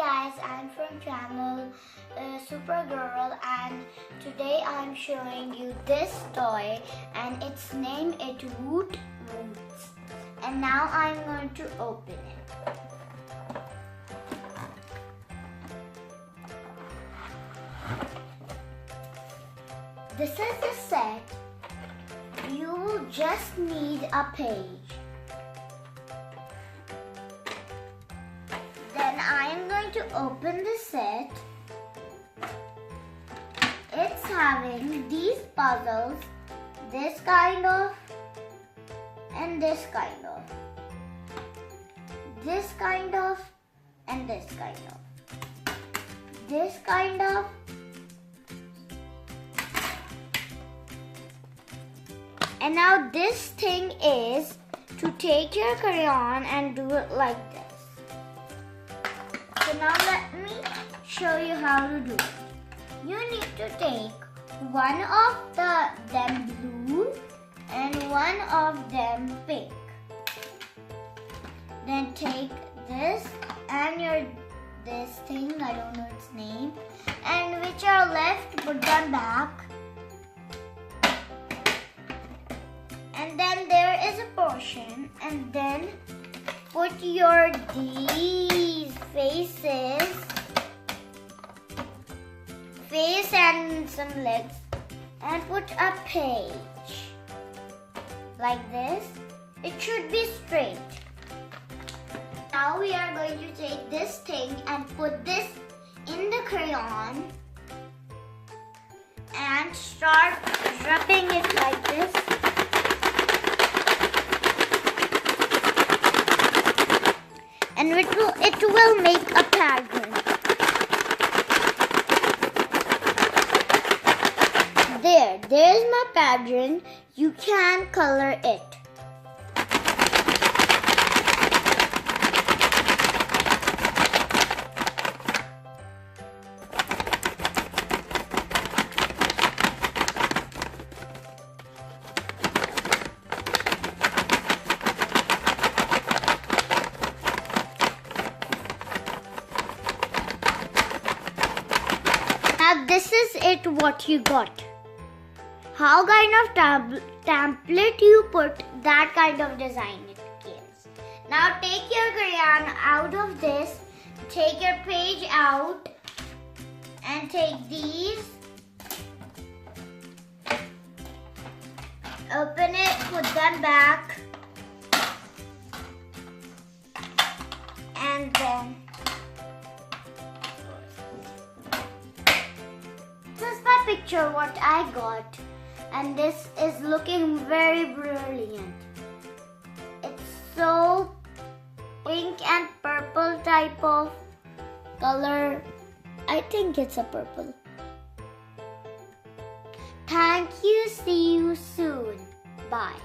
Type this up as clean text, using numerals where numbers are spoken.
guys, I'm from channel Supergirl, and today I'm showing you this toy, and its name is Woot Woots. And now I'm going to open it. This is the set. You will just need a page. Then I am going to open the set. It's having these puzzles, this kind of, and this kind of, this kind of, and this kind of, this kind of, and now this thing is to take your crayon and do it like this. So now let me show you how to do it. You need to take one of them blue and one of them pink. Then take this and this thing, I don't know its name, and which are left, put them back. And then there is a portion, and then put these face and some legs, and put a page like this. It should be straight. Now we are going to take this thing and put this in the crayon and start rubbing it like this. And it will make a pattern. There's my pattern. You can color it. Now this is it what you got. How kind of template you put, that kind of design it gives. Now take your crayon out of this, take your page out and take these. Open it, put them back, and then this is my picture what I got, and this is looking very brilliant. It's so pink and purple type of color. I think it's a purple. Thank you. See you soon. Bye.